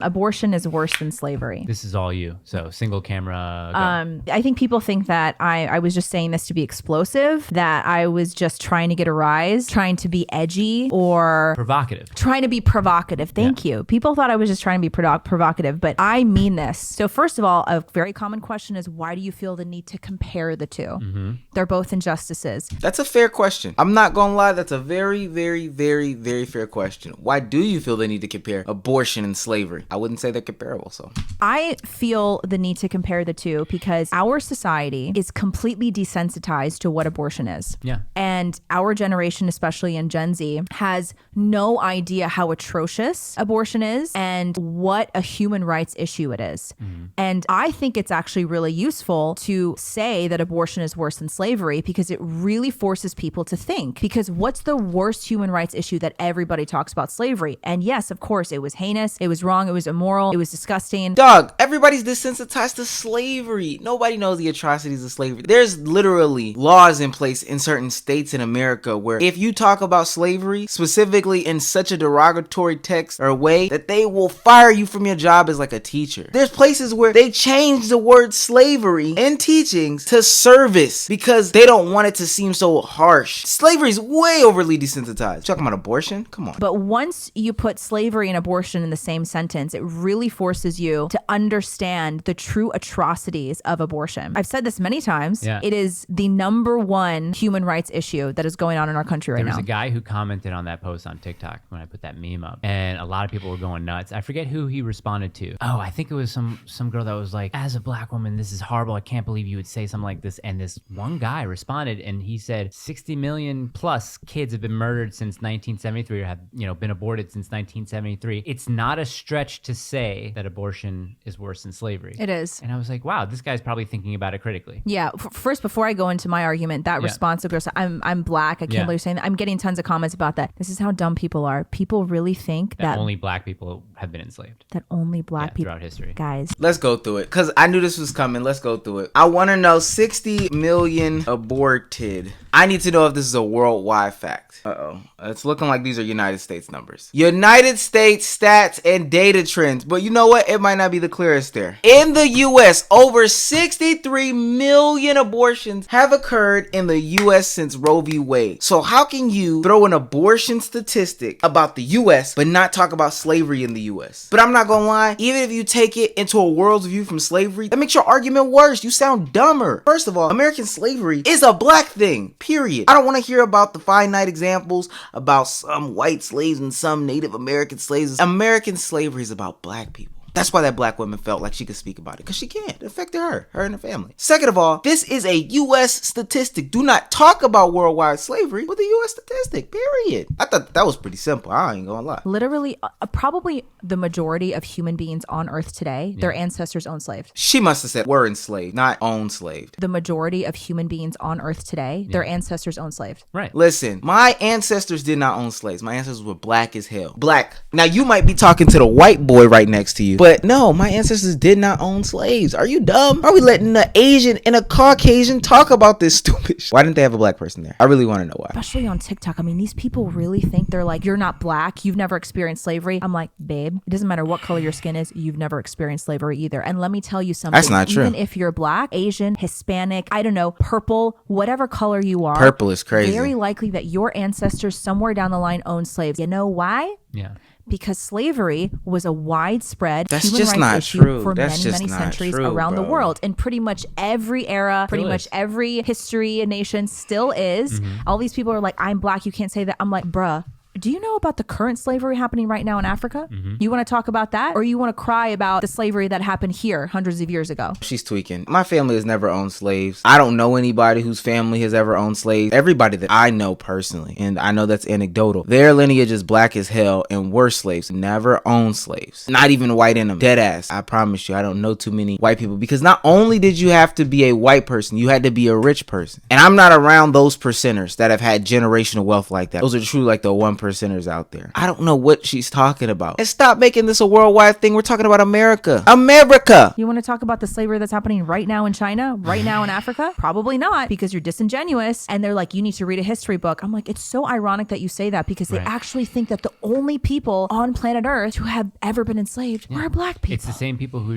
Abortion is worse than slavery. This is all you. So single camera. I think people think that I was just saying this to be explosive, that I was just trying to get a rise, trying to be edgy or provocative. Trying to be provocative. Thank you. People thought I was just trying to be provocative, but I mean this. So first of all, a very common question is, why do you feel the need to compare the two? Mm-hmm. They're both injustices. That's a fair question. I'm not gonna lie. That's a very, very, very, very fair question. Why do you feel the need to compare abortion and slavery? I wouldn't say they're comparable. So I feel the need to compare the two because our society is completely desensitized to what abortion is. Yeah. And our generation, especially in Gen Z, has no idea how atrocious abortion is and what a human rights issue it is. Mm-hmm. And I think it's actually really useful to say that abortion is worse than slavery because it really forces people to think. Because what's the worst human rights issue that everybody talks about? Slavery. And yes, of course, it was heinous, it was wrong, it was immoral, it was disgusting. Dog, everybody's desensitized to slavery. Nobody knows the atrocities of slavery. There's literally laws in place in certain states in America where if you talk about slavery, specifically in such a derogatory text or way, that they will fire you from your job as like a teacher. There's places where they change the word slavery in teachings to service because they don't want it to seem so harsh. Slavery is way overly desensitized. Talking about abortion? Come on. But once you put slavery and abortion in the same sentence, it really forces you to understand the true atrocities of abortion. I've said this many times. Yeah. It is the number one human rights issue that is going on in our country right now. There was a guy who commented on that post on TikTok when I put that meme up, and a lot of people were going nuts. I forget who he responded to. Oh, I think it was some girl that was like, as a black woman, this is horrible. I can't believe you would say something like this. And this one guy responded, and he said 60 million plus kids have been murdered since 1973 or have, been aborted since 1973. It's not a stretch to say that abortion is worse than slavery. It is. And I was like, wow, this guy's probably thinking about it critically. Yeah. First, before I go into my argument, that response of I'm black. I can't believe you're saying that. I'm getting tons of comments about that. This is how dumb people are. People really think that only black people have been enslaved. That only black people throughout history. Guys. Let's go through it because I knew this was coming. Let's go through it. I want to know 60 million aborted. I need to know if this is a worldwide fact. Uh-oh. It's looking like these are United States numbers. United States stats and data trends. But you know what? It might not be the clearest there. In the U.S., over 63 million abortions have occurred in the U.S. since Roe v. Wade. So how can you throw an abortion statistic about the U.S. but not talk about slavery in the U.S.? But I'm not gonna lie, even if you take it into a world's view from slavery, that makes your argument worse. You sound dumber. First of all, American slavery is a black thing, period. I don't want to hear about the finite examples about some white slaves and some Native American slaves. American slavery is about black people. That's why that black woman felt like she could speak about it, because she can't. It affected her and her family. Second of all, this is a U.S. statistic. Do not talk about worldwide slavery with a U.S. statistic, period. I thought that was pretty simple. I ain't gonna lie. Literally, probably the majority of human beings on Earth today, their ancestors owned slaves. She must have said were enslaved, not owned slaved. The majority of human beings on Earth today, their ancestors owned slaves. Right. Listen, my ancestors did not own slaves. My ancestors were black as hell. Black. Now, you might be talking to the white boy right next to you, but no, my ancestors did not own slaves. Are you dumb? Are we letting an Asian and a Caucasian talk about this stupid shit? Why didn't they have a black person there? I really want to know why. Especially on TikTok. I mean, these people really think they're like, you're not black. You've never experienced slavery. I'm like, babe, it doesn't matter what color your skin is. You've never experienced slavery either. And let me tell you something. That's not true. Even if you're black, Asian, Hispanic, I don't know, purple, whatever color you are. Purple is crazy. Very likely that your ancestors somewhere down the line owned slaves. You know why? Yeah. Because slavery was a widespread human just rights not issue true. for That's many, just many not centuries true, around the bro. world. In pretty much every era, pretty much every history and nation still is. All these people are like, I'm black, you can't say that. I'm like, bruh. Do you know about the current slavery happening right now in Africa? You want to talk about that? Or you want to cry about the slavery that happened here hundreds of years ago? She's tweaking. My family has never owned slaves. I don't know anybody whose family has ever owned slaves. Everybody that I know personally, and I know that's anecdotal, their lineage is black as hell and were slaves. Never owned slaves. Not even white in them. Dead ass. I promise you, I don't know too many white people, because not only did you have to be a white person, you had to be a rich person. And I'm not around those percenters that have had generational wealth like that. Those are truly like the 1%. 5%ers out there. I don't know what she's talking about. And stop making this a worldwide thing. We're talking about America. America! You want to talk about the slavery that's happening right now in China, right now in Africa? Probably not, because you're disingenuous. And they're like, you need to read a history book. I'm like, it's so ironic that you say that, because they actually think that the only people on planet Earth who have ever been enslaved are black people. It's the same people who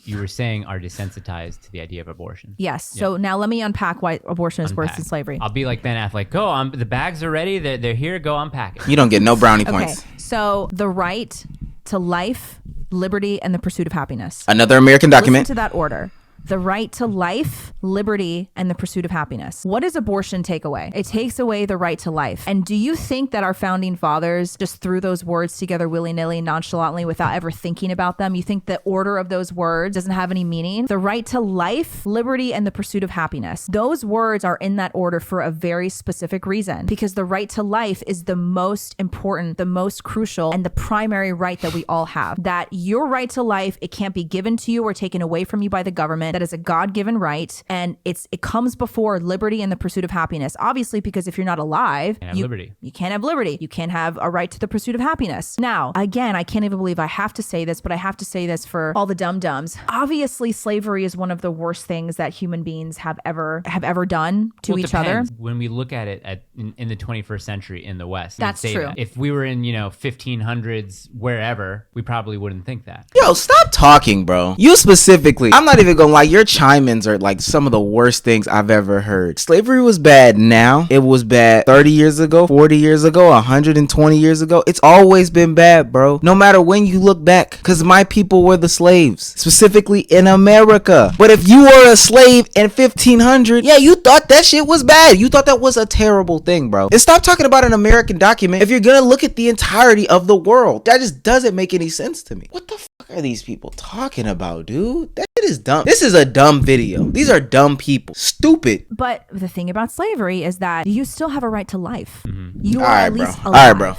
you were saying are desensitized to the idea of abortion. Yes. So now let me unpack why abortion is worse than slavery. I'll be like Ben Affleck. Go, the bags are ready. They're here. Go unpack it. You don't get no brownie points. Okay. So the right to life, liberty, and the pursuit of happiness. Another American document. Listen to that order. The right to life, liberty, and the pursuit of happiness. What does abortion take away? It takes away the right to life. And do you think that our founding fathers just threw those words together willy-nilly, nonchalantly, without ever thinking about them? You think the order of those words doesn't have any meaning? The right to life, liberty, and the pursuit of happiness. Those words are in that order for a very specific reason, because the right to life is the most important, the most crucial, and the primary right that we all have. That your right to life, it can't be given to you or taken away from you by the government. That is a God-given right, and it comes before liberty and the pursuit of happiness. Obviously, because if you're not alive, you can't have liberty. You can't have a right to the pursuit of happiness. Now, again, I can't even believe I have to say this, but I have to say this for all the dum-dums. Obviously, slavery is one of the worst things that human beings have ever done to each other. When we look at it in the 21st century in the West, that's true. That. If we were in 1500s wherever, we probably wouldn't think that. Yo, stop talking, bro. You specifically. I'm not even gonna lie. Your chime-ins are like some of the worst things I've ever heard. Slavery was bad now. It was bad 30 years ago, 40 years ago, 120 years ago. It's always been bad, bro. No matter when you look back, because my people were the slaves, specifically in America. But if you were a slave in 1500, yeah, you thought that shit was bad. You thought that was a terrible thing, bro. And stop talking about an American document if you're gonna look at the entirety of the world. That just doesn't make any sense to me. What the fuck are these people talking about, dude? That shit is dumb. This is a dumb video. These are dumb people. Stupid. But the thing about slavery is that you still have a right to life. Mm-hmm. You are at least alive. All right, bro.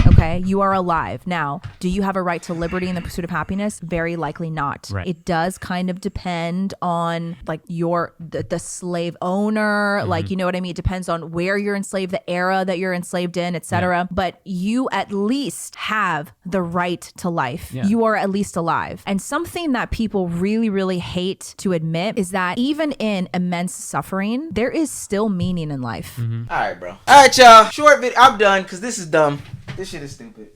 Okay, you are alive. Now, do you have a right to liberty and the pursuit of happiness? Very likely not. Right. It does kind of depend on like the slave owner, like, you know what I mean? It depends on where you're enslaved, the era that you're enslaved in, etc. Yeah. But you at least have the right to life. Yeah. You are at least alive. And something that people really, really hate to admit is that even in immense suffering, there is still meaning in life. All right, bro. All right, y'all. Short video. I'm done because this is dumb. This shit is stupid.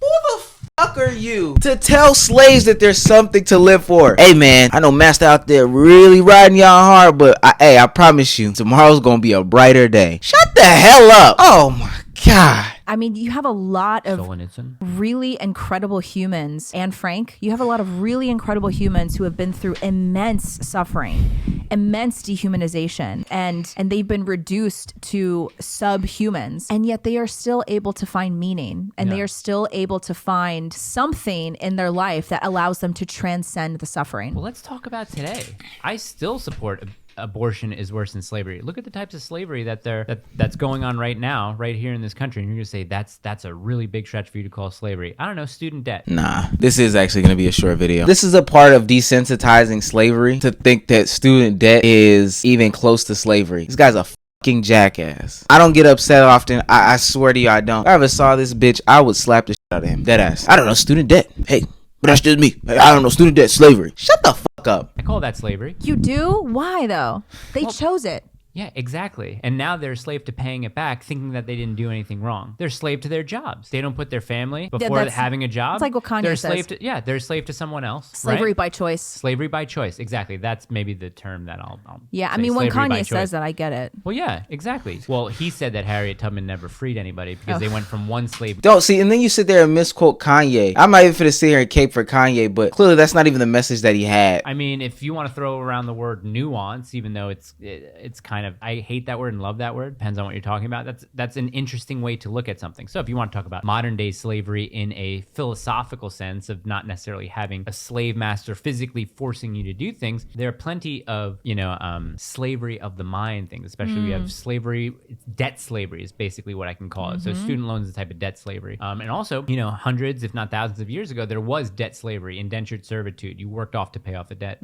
Who the fuck are you to tell slaves that there's something to live for? Hey, man, I know master out there really riding y'all hard, but I promise you, tomorrow's gonna be a brighter day. Shut the hell up. Oh my God. I mean, you have a lot of really incredible humans, and Frank, you have a lot of really incredible humans who have been through immense suffering, immense dehumanization, and they've been reduced to subhumans, and yet they are still able to find meaning, and they are still able to find something in their life that allows them to transcend the suffering. Well, let's talk about today. I still support abortion is worse than slavery. Look at the types of slavery that's going on right now, right here in this country, and you're gonna say that's a really big stretch for you to call slavery. I don't know, student debt. Nah, this is actually gonna be a short video. This is a part of desensitizing slavery to think that student debt is even close to slavery. This guy's a fucking jackass. I don't get upset often. I swear to you, I don't. If I ever saw this bitch, I would slap the shit out of him. Deadass. I don't know, student debt. Hey. But that's just me. I don't know, student debt, slavery. Shut the fuck up. I call that slavery. You do? Why though? They chose it. Yeah, exactly. And now they're a slave to paying it back, thinking that they didn't do anything wrong. They're a slave to their jobs. They don't put their family before having a job. It's like what Kanye says. They're a slave to someone else. Slavery right? by choice. Slavery by choice. Exactly. That's maybe the term that I'll yeah, I mean, when Kanye says that, I get it. Well, yeah, exactly. Well, he said that Harriet Tubman never freed anybody because they went from one slave. Don't see, and then you sit there and misquote Kanye. I'm not even finna sit here and cape for Kanye, but clearly that's not even the message that he had. I mean, if you want to throw around the word nuance, even though it's kind of, I hate that word and love that word, depends on what you're talking about. That's an interesting way to look at something. So if you want to talk about modern day slavery in a philosophical sense of not necessarily having a slave master physically forcing you to do things, there are plenty of slavery of the mind things. Especially we have slavery, debt slavery is basically what I can call it. So student loans is a type of debt slavery, and also hundreds if not thousands of years ago there was debt slavery, indentured servitude. You worked off to pay off the debt,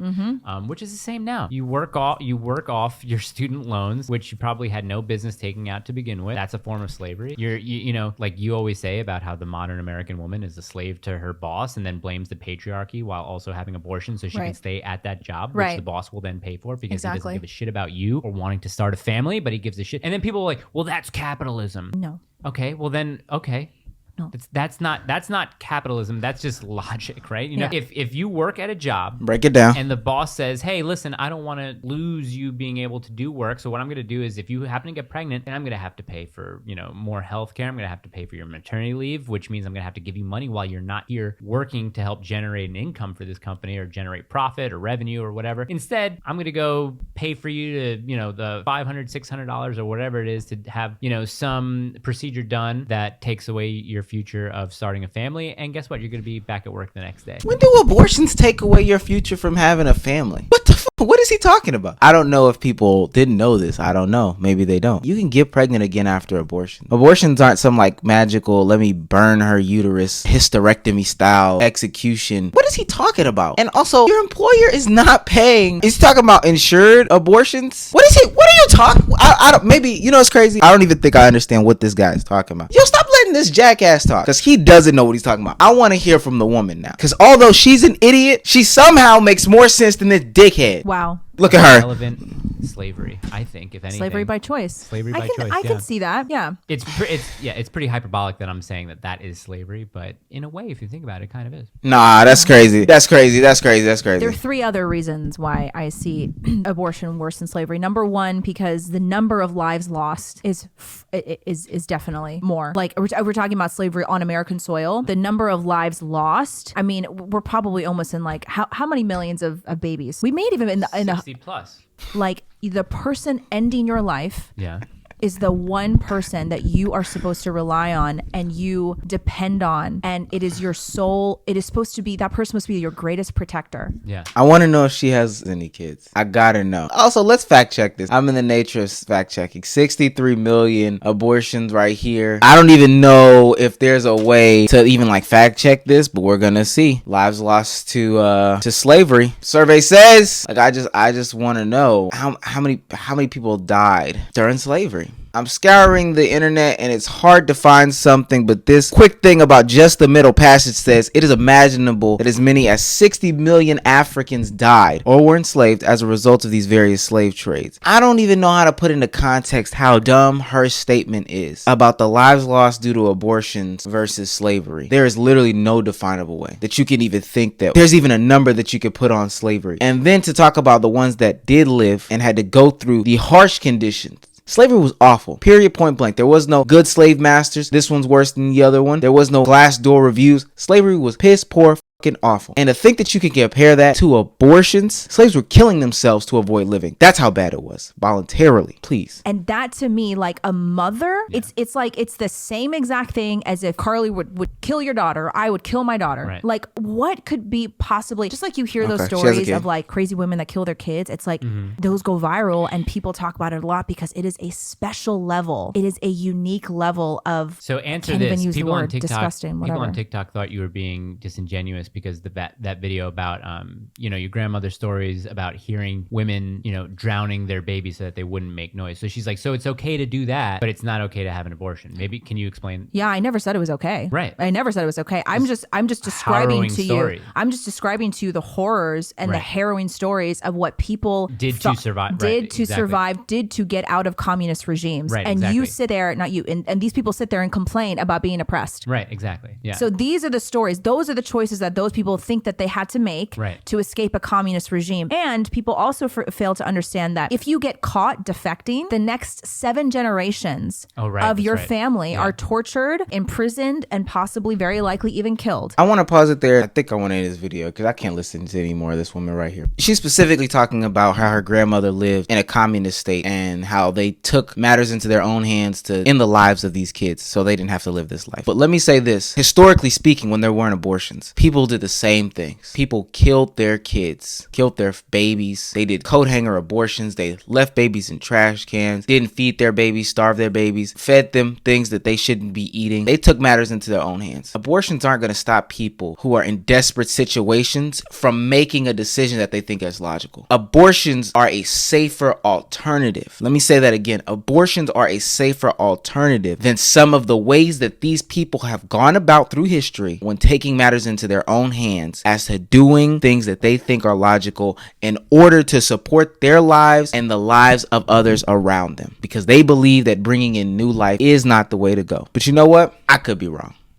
which is the same now. You work off your student loans, which you probably had no business taking out to begin with. That's a form of slavery. You know, like you always say about how the modern American woman is a slave to her boss and then blames the patriarchy while also having abortion so she can stay at that job, which the boss will then pay for because he doesn't give a shit about you or wanting to start a family, but he gives a shit. And then people are like, well, that's capitalism. No. Okay, well then, okay. No. That's not capitalism. That's just logic, right? You know, if you work at a job, break it down, and the boss says, "Hey, listen, I don't want to lose you being able to do work. So what I'm going to do is, if you happen to get pregnant, then I'm going to have to pay for more health care. I'm going to have to pay for your maternity leave, which means I'm going to have to give you money while you're not here working to help generate an income for this company or generate profit or revenue or whatever. Instead, I'm going to go pay for you to the $500, $600 or whatever it is to have some procedure done that takes away your future of starting a family, and guess what? You're going to be back at work the next day." When do abortions take away your future from having a family? What the fuck? What is he talking about? I don't know if people didn't know this. I don't know. Maybe they don't. You can get pregnant again after abortion. Abortions aren't some like magical, let me burn her uterus, hysterectomy style execution. What is he talking about? And also, your employer is not paying. He's talking about insured abortions. What are you talking? I don't, maybe, it's crazy. I don't even think I understand what this guy is talking about. Yo, stop letting this jackass talk, because he doesn't know what he's talking about. I want to hear from the woman now, because although she's an idiot, she somehow makes more sense than this dickhead. Wow. Look at her. Relevant slavery, I think, if anything. Slavery by choice. Slavery by choice. I can see that. Yeah. It's pretty hyperbolic that I'm saying that is slavery, but in a way, if you think about it, it kind of is. Nah, that's crazy. That's crazy. There are three other reasons why I see abortion worse than slavery. Number one, because the number of lives lost is definitely more. Like we're talking about slavery on American soil. The number of lives lost. I mean, we're probably almost in like how many millions of babies? We made even in the 60 plus. Like the person ending your life. Yeah. Is the one person that you are supposed to rely on and you depend on, and it is your soul. It is supposed to be, that person must be your greatest protector. Yeah. I want to know if she has any kids. I gotta know. Also, let's fact check this. I'm in the nature of fact checking. 63 million abortions right here. I don't even know if there's a way to even like fact check this, but we're gonna see. Lives lost to slavery. Survey says, like, I just want to know how many people died during slavery. I'm scouring the internet and it's hard to find something, but this quick thing about just the middle passage says it is imaginable that as many as 60 million Africans died or were enslaved as a result of these various slave trades. I don't even know how to put into context how dumb her statement is about the lives lost due to abortions versus slavery. There is literally no definable way that you can even think that there's even a number that you could put on slavery. And then to talk about the ones that did live and had to go through the harsh conditions. Slavery was awful. Period, point blank. There was no good slave masters. This one's worse than the other one. There was no Glassdoor reviews. Slavery was piss poor, fucking awful. And to think that you can compare that to abortions, slaves were killing themselves to avoid living. That's how bad it was. Voluntarily, please. And that to me, like a mother, it's like it's the same exact thing as if Carly would kill your daughter, I would kill my daughter. Right. Like what could be possibly, just like you hear those stories of like crazy women that kill their kids, it's like those go viral and people talk about it a lot because it is a special level. It is a unique level of, so answer can't this. even use People the word, on TikTok, disgusting, whatever. people on TikTok thought you were being disingenuous because that video about your grandmother's stories about hearing women drowning their baby so that they wouldn't make noise. So she's like, so it's okay to do that, but it's not okay to have an abortion. Maybe can you explain? Yeah, I never said it was okay. Right. I never said it was okay. I'm just describing to story. you. I'm just describing to you the horrors and the harrowing stories of what people did to survive. Did to survive, did to get out of communist regimes. Right, and exactly. you sit there, not you, and these people sit there and complain about being oppressed. Right, exactly. Yeah. So these are the stories. Those are the choices that those people think that they had to make to escape a communist regime. And people also fail to understand that if you get caught defecting, the next 7 generations of your family are tortured, imprisoned, and possibly very likely even killed. I want to pause it there. I think I want to end this video because I can't listen to any more of this woman right here. She's specifically talking about how her grandmother lived in a communist state and how they took matters into their own hands to end the lives of these kids so they didn't have to live this life. But let me say this. Historically speaking, when there weren't abortions, people did the same things. People killed their kids, killed their babies. They did coat hanger abortions. They left babies in trash cans, didn't feed their babies, starved their babies, fed them things that they shouldn't be eating. They took matters into their own hands. Abortions aren't going to stop people who are in desperate situations from making a decision that they think is logical. Abortions are a safer alternative. Let me say that again. Abortions are a safer alternative than some of the ways that these people have gone about through history when taking matters into their own hands as to doing things that they think are logical in order to support their lives and the lives of others around them, because they believe that bringing in new life is not the way to go. But you know what? I could be wrong.